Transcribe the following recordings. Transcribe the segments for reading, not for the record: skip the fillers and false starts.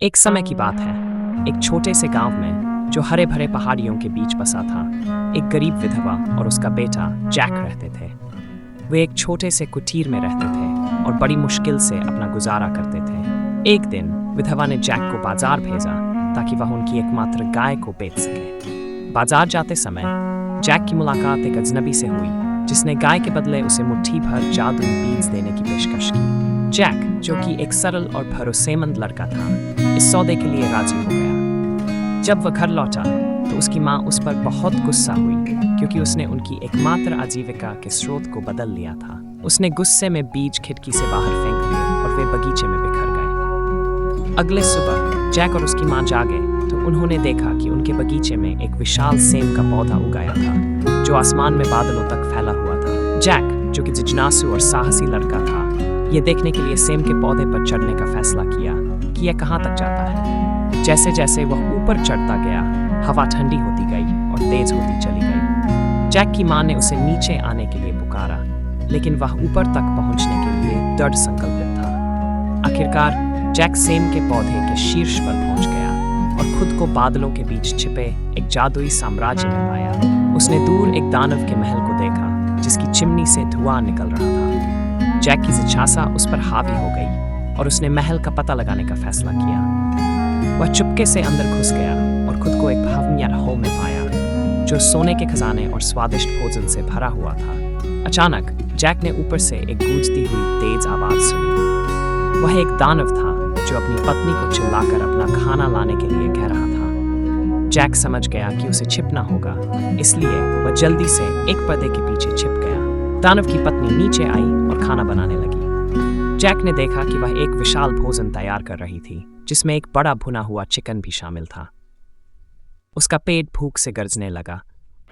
एक समय की बात है, एक छोटे से गांव में जो हरे भरे पहाड़ियों के बीच बसा था, एक गरीब विधवा और उसका बेटा जैक रहते थे। वे एक छोटे से कुटीर में रहते थे और बड़ी मुश्किल से अपना गुजारा करते थे। एक दिन विधवा ने जैक को बाजार भेजा ताकि वह उनकी एकमात्र गाय को बेच सके। बाजार जाते समय जैक की मुलाकात एक अजनबी से हुई जिसने गाय के बदले उसे मुट्ठी भर जादुई बीज देने की पेशकश की। जैक, जो कि एक सरल और भरोसेमंद लड़का था, इस सौदे के लिए राजी हो गया। जब वह घर लौटा तो उसकी माँ उस पर बहुत गुस्सा हुई क्योंकि उसने उनकी एकमात्र आजीविका के स्रोत को बदल लिया था। उसने गुस्से में बीज खिड़की से बाहर फेंक दिए और वे बगीचे में बिखर गए। अगले सुबह जैक और उसकी माँ जागे तो उन्होंने देखा कि उनके बगीचे में एक विशाल सेम का पौधा उगाया था जो आसमान में बादलों तक फैला हुआ था। जैक, जो कि जिज्ञासु और साहसी लड़का था, ये देखने के लिए सेम के पौधे पर चढ़ने का फैसला किया कि यह कहाँ तक जाता है। जैसे जैसे वह ऊपर चढ़ता गया, हवा ठंडी होती गई और तेज होती चली गई। जैक की माँ ने उसे नीचे आने के लिए पुकारा, लेकिन वह ऊपर तक पहुंचने के लिए दृढ़ संकल्पित था। आखिरकार जैक सेम के पौधे के शीर्ष पर पहुंच गया और खुद को बादलों के बीच छिपे एक जादुई साम्राज्य में पाया। उसने दूर एक दानव के महल को देखा जिसकी चिमनी से धुआं निकल रहा था। जैक की जिज्ञासा उस पर हावी हो गई और उसने महल का पता लगाने का फैसला किया। वह चुपके से अंदर घुस गया और खुद को एक भव्य हॉल में पाया जो सोने के खजाने और स्वादिष्ट भोजन से भरा हुआ था। अचानक जैक ने ऊपर से एक गूंजती हुई तेज आवाज सुनी। वह एक दानव था जो अपनी पत्नी को चिल्लाकर अपना खाना लाने के लिए कह रहा था। जैक समझ गया कि उसे छिपना होगा, इसलिए वह जल्दी से एक पर्दे के पीछे छिप गया। दानव की पत्नी नीचे आई और खाना बनाने लगी। जैक ने देखा कि वह एक विशाल भोजन तैयार कर रही थी जिसमें एक बड़ा भुना हुआ चिकन भी शामिल था। उसका पेट भूख से गरजने लगा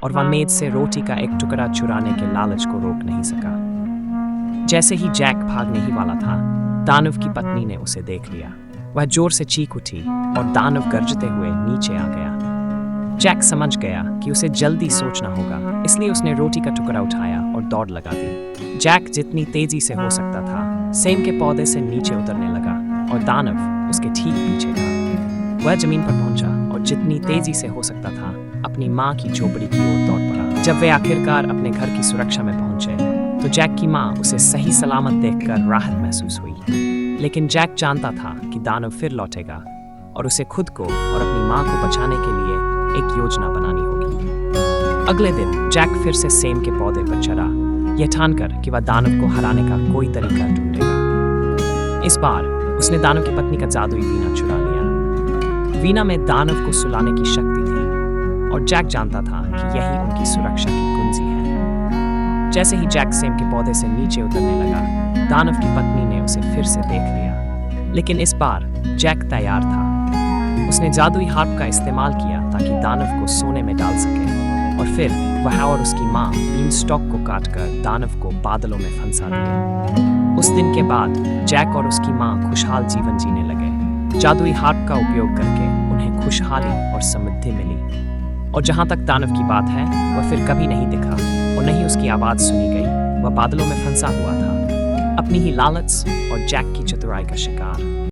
और वह मेज से रोटी का एक टुकड़ा चुराने के लालच को रोक नहीं सका। जैसे ही जैक भागने ही वाला था, दानव की पत्नी ने उसे देख लिया। वह जोर से चीख उठी और दानव गरजते हुए नीचे आ गया। जैक समझ गया कि उसे जल्दी सोचना होगा, इसलिए उसने रोटी का टुकड़ा उठाया और दौड़ लगा दी। जैक जितनी तेजी से हो सकता था सेम के पौधे से नीचे उतरने लगा और दानव उसके ठीक पीछे था। वह जमीन पर पहुंचा और जितनी तेजी से हो सकता था अपनी माँ की झोपड़ी की ओर दौड़ पड़ा। जब वे आखिरकार अपने घर की सुरक्षा में पहुंचे तो जैक की माँ उसे सही सलामत देखकर राहत महसूस हुई, लेकिन जैक जानता था कि दानव फिर लौटेगा और उसे खुद को और अपनी माँ को बचाने के लिए एक योजना बनानी होगी। अगले दिन जैक फिर से सेम के पौधे पर चढ़ा, यह ठानकर कि वह दानव को हराने का कोई तरीका ढूंढेगा। इस बार उसने दानव की पत्नी का जादुई वीणा चुरा लिया। वीणा में दानव को सुलाने की शक्ति थी और जैक जानता था कि यही उनकी सुरक्षा की कुंजी है। जैसे ही जैक सेम के पौधे से नीचे उतरने लगा, दानव की पत्नी ने उसे फिर से देख लिया, लेकिन इस बार जैक तैयार था। उसने जादुई हार्प का इस्तेमाल किया ताकि दानव को सोने में डाल सके और फिर वह और उसकी माँ बीन स्टॉक को काटकर दानव को बादलों में फंसा दिए। उस दिन के बाद जैक और उसकी माँ खुशहाल जीवन जीने लगे। जादुई हार्प का उपयोग करके उन्हें खुशहाली और समृद्धि मिली। और जहाँ तक दानव की बात है, वह फिर कभी नहीं दिखा और न ही उसकी आवाज़ सुनी गई। वह बादलों में फंसा हुआ था, अपनी ही लालच और जैक की चतुराई का शिकार।